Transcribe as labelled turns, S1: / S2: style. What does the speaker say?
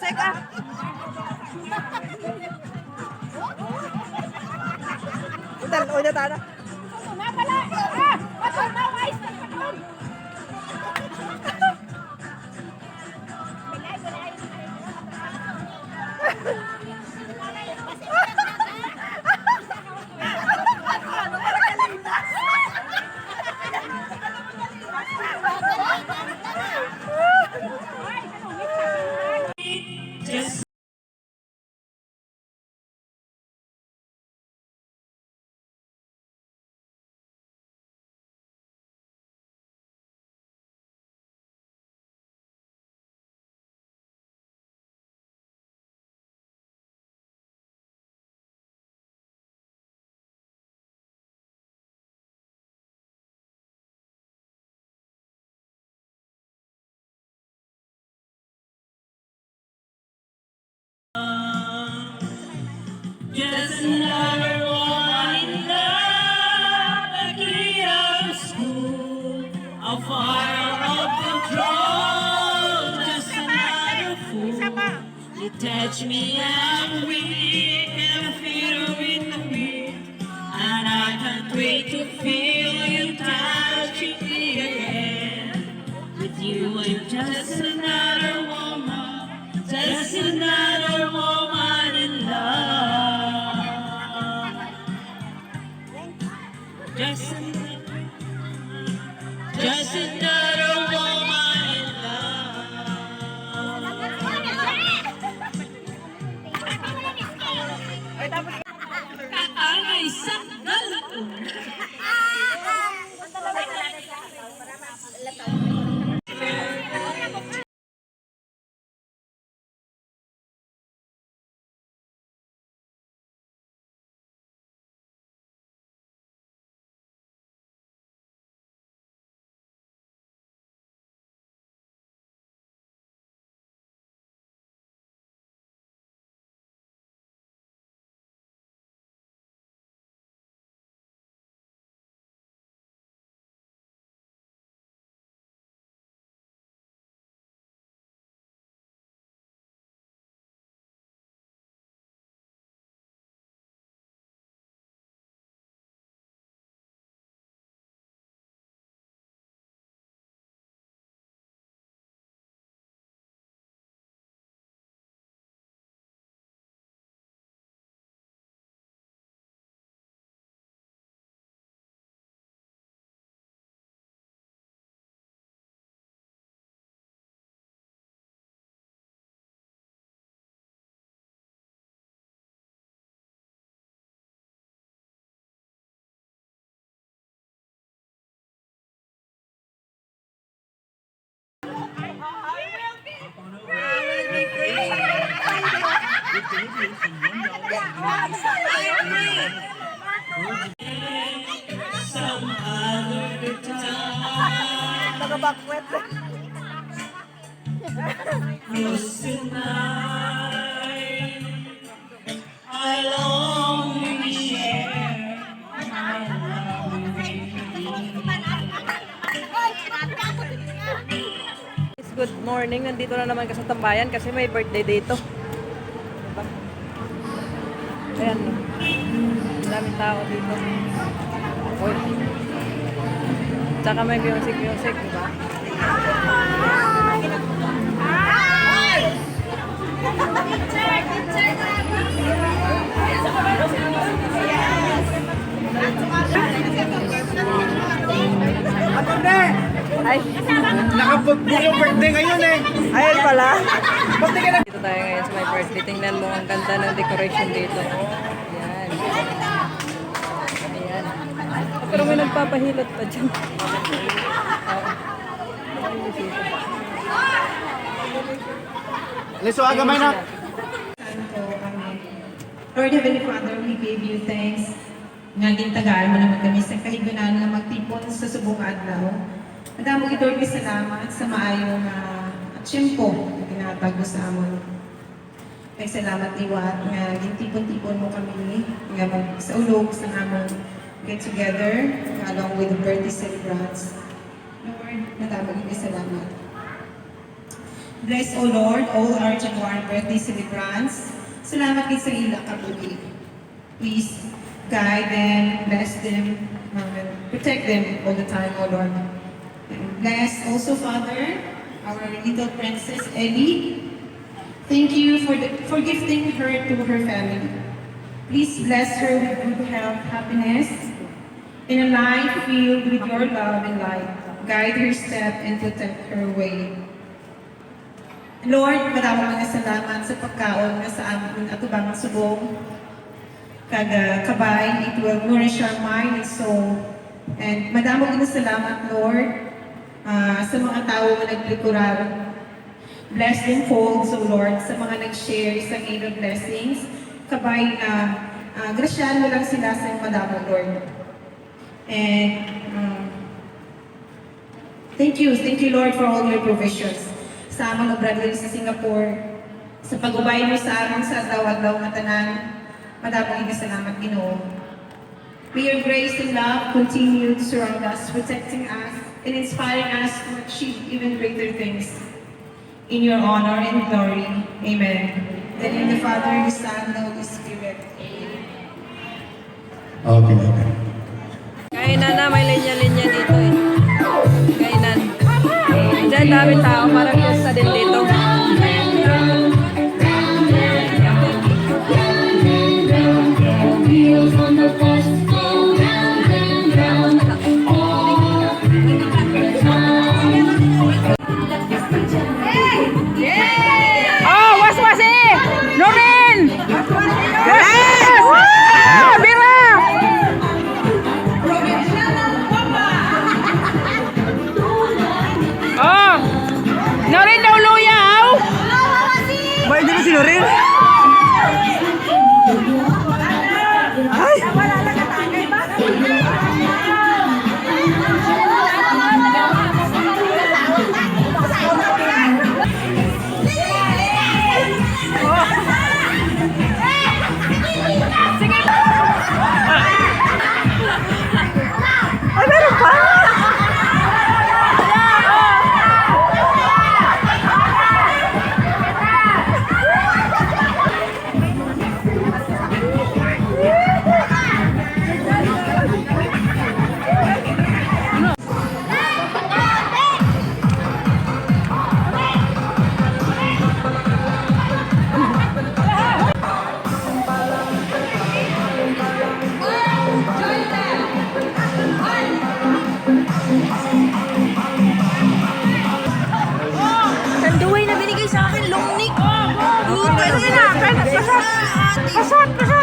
S1: music ah. Udah tara.
S2: Just another one in love, a kid of school, a fire of control. Just another fool. You touch me, I'm weak, and I feel with the wind, and I can't wait to feel you touching me again. With you, I'm just another woman, just another woman in love. Just another woman in love. Kaangay sa galon. Some other time.
S1: Nagabakwet.
S2: Close tonight, I long to share my love with you.
S1: Good morning. Nandito na naman kasi sa tambayan kasi may birthday dito. Diba? Ayan. Ang daming tao dito. Uy. Tsaka may music, diba? Ay,
S3: Nakabook mo yung birthday ngayon eh.
S1: ayun pala.
S3: Birthday ka na.
S1: Dito tayo ngayon sa my birthday. Tingnan mo ang ganda ng decoration dito. Ayan. Ayan. Pero may nagpapahilot pa dyan.
S3: Liso, agamay na.
S4: Lord Heavenly Father, we give you thanks. Nga gintagaan mo naman kami sa kahigunan nga magtipon sa subong adlaw. Nadamo ito kami salamat sa maayong tiyempo na tinatago sa amon. Kay salamat liwat nga gintipon-tipon mo kami nga sa ulog sa amon get together along with the birthday celebrants. Lord, nadamo kami salamat. Bless, O Lord, all our January birthday celebrants. Salamat din sa ilang kabuli. Please guide them, bless them, and protect them all the time, O Lord. And bless also, Father, our little princess Ellie. Thank you for gifting her to her family. Please bless her with good health, happiness, in a life filled with your love and light. Guide her step and protect her way. Lord, maraming mga salamat sa pagkaon na sa amin at ubang subong. Kabay, it will nourish our mind and soul. And madaming mga salamat, Lord, sa mga tao na naglikuran. Bless them folds, O Lord, sa mga nag-share sa aid of blessings. Kabay na grasyan mo lang sila sa madamo, Lord. And thank you, Lord, for all your provisions. Sa amang brother sa Singapore, sa pag-ubay mo sa amin sa adlaw-adlaw nga tanan, madaming salamat, Ginoo. May your grace and love continue to surround us, protecting us, and inspiring us to achieve even greater things. In your honor and glory. Amen. Then in the Father, the Son, and the Holy Spirit.
S3: Okay, okay.
S1: Kainan na, may linya-linya dito eh. Kainan. Diyan daming tao, parang fiesta din dito. Oh, was-wasi! Nurin! Yes! Ah, Bira! Oh! Nurin daw luyaw!
S3: Ba, hindi na si Lorin? Ay! Ay, meron pa!
S1: Tanduay na binigay sa akin, longnik. Pasat! Pasat! Pasat!